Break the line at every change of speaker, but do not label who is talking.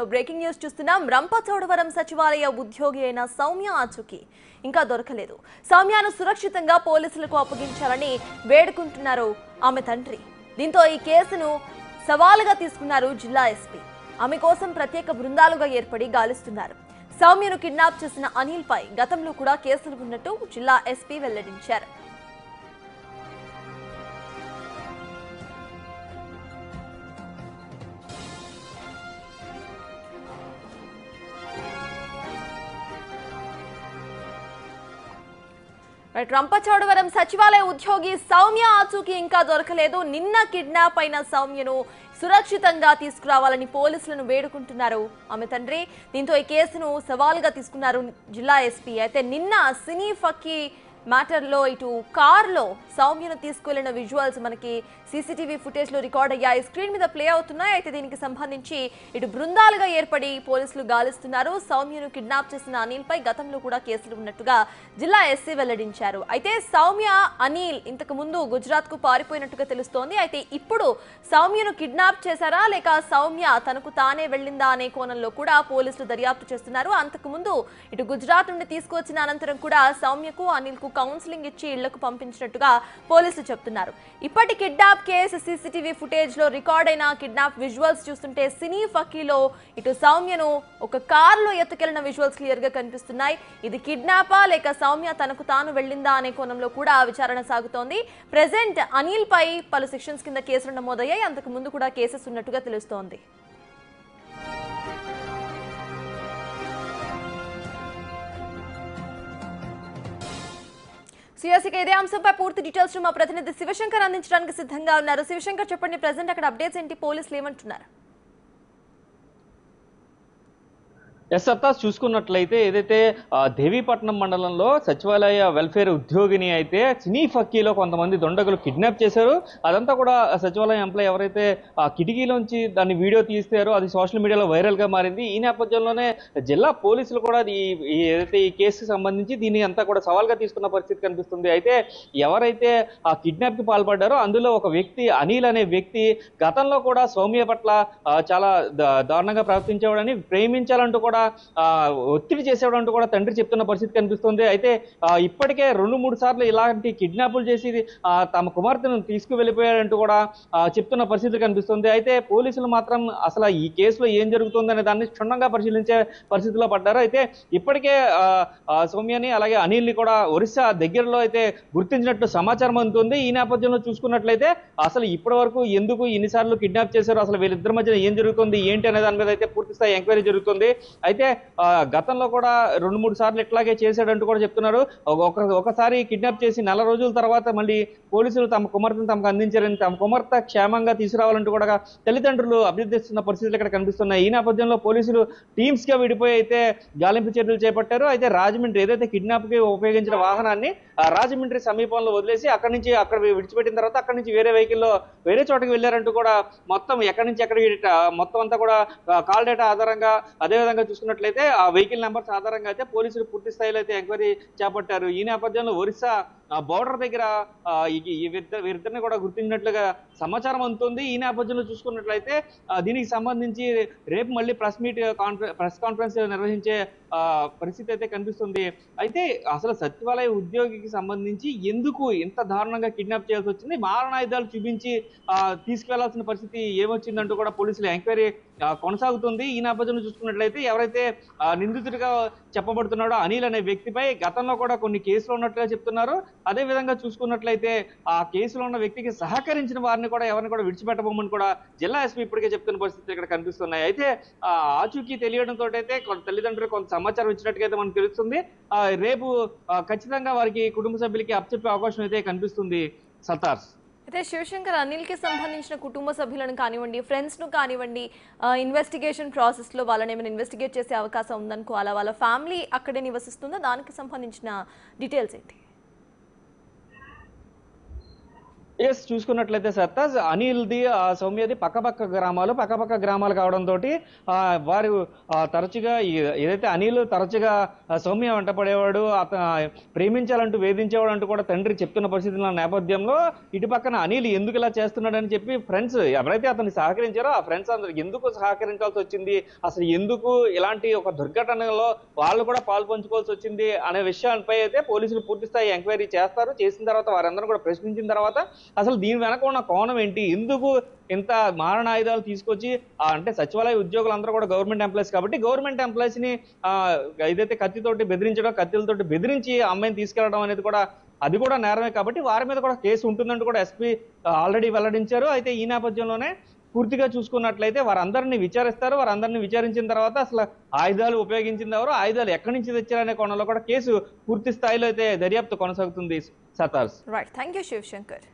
Breaking news చూస్తున్నాం. రంపచోడవరం సచివాలయ ఉద్యోగి అయిన సౌమ్య ఆచూకీ ఇంకా దొరకలేదు. సౌమ్యను సురక్షితంగా పోలీసులకు అప్పగించాలని వేడుకుంటున్నారు ఆమె తండ్రి. దీంతో ఈ కేసును సవాలుగా తీసుకున్నారు జిల్లా ఎస్పీ. ఆమె కోసం ప్రత్యేక బృందాలుగా ఏర్పడి గాలిస్తున్నారు. సౌమ్యను కిడ్నాప్ చేసిన అనిల్ పై గతంలో కూడా కేసులు ఉన్నట్టు జిల్లా ఎస్పీ వెల్లడించారు. రంపచోడవరం సచివాలయ ఉద్యోగి సౌమ్య ఆచూకీ ఇంకా దొరకలేదు. నిన్న కిడ్నాప్ అయిన సౌమ్యను సురక్షితంగా తీసుకురావాలని పోలీసులను వేడుకుంటున్నారు ఆమె తండ్రి. దీంతో ఈ కేసును సవాలుగా తీసుకున్నారు జిల్లా ఎస్పీ. అయితే నిన్న సినీ ఫక్కీ మ్యాటర్లో ఇటు కార్లో సౌమ్యను తీసుకువెళ్లిన విజువల్స్ మనకి సీసీటీవీ ఫుటేజ్లో రికార్డ్ అయ్యాయి, స్క్రీన్ మీద ప్లే అవుతున్నాయి. అయితే దీనికి సంబంధించి ఇటు బృందాలుగా ఏర్పడి పోలీసులు గాలిస్తున్నారు. సౌమ్యను కిడ్నాప్ చేసిన అనిల్ పై గతంలో కూడా కేసులు ఉన్నట్టుగా జిల్లా ఎస్సీ వెల్లడించారు. అయితే సౌమ్య అనిల్ ఇంతకు ముందు గుజరాత్ కు పారిపోయినట్టుగా తెలుస్తోంది. అయితే ఇప్పుడు సౌమ్యను కిడ్నాప్ చేశారా లేక సౌమ్య తనకు తానే వెళ్ళిందా అనే కోణంలో కూడా పోలీసులు దర్యాప్తు చేస్తున్నారు. అంతకు ముందు ఇటు గుజరాత్ నుండి తీసుకువచ్చిన అనంతరం కూడా సౌమ్యకు అనిల్ కు కౌన్సిలింగ్ ఇచ్చి ఇళ్లకు పంపించినట్టుగా పోలీసులు చెప్తున్నారు. ఇప్పటి కిడ్నాప్ కేసు సీసీటీవీ ఫుటేజ్ లో రికార్డ్ అయిన కిడ్నాప్ విజువల్స్ చూస్తుంటే సినీ ఫకీలో ఇటు సౌమ్యను ఒక కారులో ఎత్తుకెళ్లిన విజువల్స్ క్లియర్ గా కనిపిస్తున్నాయి. ఇది కిడ్నాపా లేక సౌమ్య తనకు తాను వెళ్ళిందా అనే కోణంలో కూడా విచారణ సాగుతోంది. ప్రెజెంట్ అనిల్ పై పలు సెక్షన్స్ కింద కేసులు నమోదయ్యాయి. అంతకు ముందు కూడా కేసెస్ ఉన్నట్టుగా తెలుస్తోంది. సియాసిక ఇదే అంశంపై పూర్తి డీటెయిల్స్ మా ప్రతినిధి శివశంకర్ అందించడానికి సిద్ధంగా ఉన్నారు. శివశంకర్, చెప్పండి, ప్రెజెంట్ అక్కడ అప్డేట్స్ ఏంటి? పోలీసులు ఏమంటున్నారు?
సత్తాస్ చూసుకున్నట్లయితే ఏదైతే దేవీపట్నం మండలంలో సచివాలయ వెల్ఫేర్ ఉద్యోగిని అయితే సినీ ఫక్కీలో కొంతమంది దొండగులు కిడ్నాప్ చేశారు. అదంతా కూడా సచివాలయం ఎంప్లాయ్ ఎవరైతే కిటికీలోంచి దాన్ని వీడియో తీస్తారో అది సోషల్ మీడియాలో వైరల్ గా మారింది. ఈ నేపథ్యంలోనే జిల్లా పోలీసులు కూడా ఏదైతే ఈ కేసుకు సంబంధించి దీన్ని అంతా కూడా సవాల్గా తీసుకున్న పరిస్థితి కనిపిస్తుంది. అయితే ఎవరైతే ఆ కిడ్నాప్ కి పాల్పడ్డారో అందులో ఒక వ్యక్తి అనిల్ అనే వ్యక్తి గతంలో కూడా సౌమ్య పట్ల చాలా దారుణంగా ప్రవర్తించేవాడని, ప్రేమించాలంటూ కూడా ఒత్తిడి చేసేవాడంటూ కూడా తండ్రి చెప్తున్న పరిస్థితి కనిపిస్తుంది. అయితే ఇప్పటికే 2-3 సార్లు ఇలాంటి కిడ్నాపులు చేసి తమ కుమార్తెను తీసుకువెళ్ళిపోయాడంటూ కూడా చెప్తున్న పరిస్థితి కనిపిస్తుంది. అయితే పోలీసులు మాత్రం అసలు ఈ కేసులో ఏం జరుగుతుందనే దాన్ని క్షుణ్ణంగా పరిశీలించే పరిస్థితిలో పడ్డారు. అయితే ఇప్పటికే సౌమ్యని అలాగే అనిల్ని కూడా ఒరిస్సా దగ్గరలో అయితే గుర్తించినట్టు సమాచారం అందుతుంది. ఈ నేపథ్యంలో చూసుకున్నట్లయితే అసలు ఇప్పటి వరకు ఎందుకు ఇన్నిసార్లు కిడ్నాప్ చేశారు, అసలు వీళ్ళిద్దరి మధ్య ఏం జరుగుతుంది ఏంటి అనే దాని మీద అయితే పూర్తి స్థాయి ఎంక్వైరీ జరుగుతుంది. అయితే గతంలో కూడా 2-3 సార్లు ఇట్లాగే చేశాడంటూ కూడా చెప్తున్నారు. ఒకసారి కిడ్నాప్ చేసి 4 రోజుల తర్వాత మళ్ళీ పోలీసులు తమ కుమార్తెను తమకు అందించారని, తమ కుమార్తె క్షేమంగా తీసుకురావాలంటూ కూడా తల్లిదండ్రులు అభ్యర్థిస్తున్న పరిస్థితులు ఇక్కడ కనిపిస్తున్నాయి. ఈ నేపథ్యంలో పోలీసులు టీమ్స్ గా విడిపోయి అయితే గాలింపు చర్యలు చేపట్టారు. అయితే రాజమండ్రి ఏదైతే కిడ్నాప్ కి ఉపయోగించిన వాహనాన్ని రాజమండ్రి సమీపంలో వదిలేసి అక్కడ విడిచిపెట్టిన తర్వాత అక్కడి నుంచి వేరే వెహికల్లో వేరే చోటకి వెళ్ళారంటూ కూడా మొత్తం ఎక్కడి నుంచి ఎక్కడికి మొత్తం అంతా కూడా కాల్ డేటా ఆధారంగా, అదేవిధంగా చూసుకున్నట్లయితే ఆ వెహికల్ నెంబర్స్ ఆధారంగా అయితే పోలీసులు పూర్తి స్థాయిలో అయితే ఎంక్వైరీ చేపట్టారు. ఈ నేపథ్యంలో ఒరిస్సా బోర్డర్ దగ్గర వీరిద్దరిని కూడా గుర్తించినట్లుగా సమాచారం అందుతుంది. ఈ నేపథ్యంలో చూసుకున్నట్లయితే దీనికి సంబంధించి రేపు మళ్ళీ ప్రెస్ కాన్ఫరెన్స్ నిర్వహించే పరిస్థితి అయితే కనిపిస్తుంది. అయితే అసలు సచివాలయ ఉద్యోగికి సంబంధించి ఎందుకు ఇంత దారుణంగా కిడ్నాప్ చేయాల్సి వచ్చింది, మారణాయుధాలు చూపించి తీసుకెళ్లాల్సిన పరిస్థితి ఏమొచ్చిందంటూ కూడా పోలీసులు ఎంక్వైరీ కొనసాగుతుంది. ఈ నేపథ్యంలో చూసుకున్నట్లయితే ఎవరైతే నిందితుడిగా చెప్పబడుతున్నాడో అనిల్ అనే వ్యక్తిపై గతంలో కూడా కొన్ని కేసులు ఉన్నట్లుగా చెప్తున్నారు. అదే విధంగా చూసుకున్నట్లయితే ఆ కేసులో ఉన్న వ్యక్తికి సహకరించిన వారిని కూడా ఎవరిని కూడా విడిచిపెట్టబోమని కూడా జిల్లా ఎస్పీ ఇప్పటికే చెప్తున్న పరిస్థితులు ఇక్కడ కనిపిస్తున్నాయి. అయితే ఆచూకీ తెలియడంతో అయితే తల్లిదండ్రులు కొంత సమాచారం ఇచ్చినట్టుగా అయితే మనకు తెలుస్తుంది. రేపు ఖచ్చితంగా వారికి కుటుంబ సభ్యులకి అప్పచెప్పే అవకాశం అయితే కనిపిస్తుంది. సతార్స్
అయితే శివశంకర్, అనిల్ కి సంబంధించిన కుటుంబ సభ్యులను కానివ్వండి, ఫ్రెండ్స్ ను కానివ్వండి, ఇన్వెస్టిగేషన్ ప్రాసెస్ లో వాళ్ళని ఏమైనా ఇన్వెస్టిగేట్ చేసే అవకాశం ఉందనుకోవాలా? వాళ్ళ ఫ్యామిలీ అక్కడే నివసిస్తుందా? దానికి సంబంధించిన డీటెయిల్స్ ఏంటి?
ఎస్ చూసుకున్నట్లయితే సత్తాజ్ అనిల్ది సౌమ్యది పక్కపక్క గ్రామాలు కావడంతో వారు తరచుగా ఏదైతే అనిల్ తరచుగా సౌమ్య వెంట పడేవాడు, ప్రేమించాలంటూ వేధించేవాడు అంటూ కూడా తండ్రి చెప్తున్న పరిస్థితుల నేపథ్యంలో ఇటు పక్కన అనిల్ ఎందుకు ఇలా చేస్తున్నాడని చెప్పి ఫ్రెండ్స్ ఎవరైతే అతన్ని సహకరించారో ఆ ఫ్రెండ్స్ అందరు ఎందుకు సహకరించాల్సి వచ్చింది, అసలు ఎందుకు ఇలాంటి ఒక దుర్ఘటనలో వాళ్ళు కూడా పాలు పంచుకోవాల్సి వచ్చింది అనే విషయాలపై అయితే పోలీసులు పూర్తి స్థాయి ఎంక్వైరీ చేస్తారు. చేసిన తర్వాత వారందరూ కూడా ప్రశ్నించిన తర్వాత అసలు దీని వెనక ఉన్న కోణం ఏంటి, ఎందుకు ఇంత మారణాయుధాలు తీసుకొచ్చి అంటే సచివాలయ ఉద్యోగులందరూ కూడా గవర్నమెంట్ ఎంప్లాయీస్ కాబట్టి గవర్నమెంట్ ఎంప్లాయీస్ ని ఏదైతే కత్తితోటి బెదిరించడం, కత్తిలతోటి బెదిరించి అమ్మాయిని తీసుకెళ్లడం అనేది కూడా అది కూడా నేరమే కాబట్టి వారి మీద కూడా కేసు ఉంటుందంటూ కూడా ఎస్పీ ఆల్రెడీ వెల్లడించారు. అయితే ఈ నేపథ్యంలోనే పూర్తిగా చూసుకున్నట్లయితే వారందరినీ విచారిస్తారు. వారందరినీ విచారించిన తర్వాత అసలు ఆయుధాలు ఉపయోగించింది ఎవరు, ఆయుధాలు ఎక్కడి నుంచి తెచ్చారనే కోణంలో కూడా కేసు పూర్తి స్థాయిలో అయితే దర్యాప్తు కొనసాగుతుంది. సతార్స్
రైట్, థ్యాంక్ యూ శివశంకర్.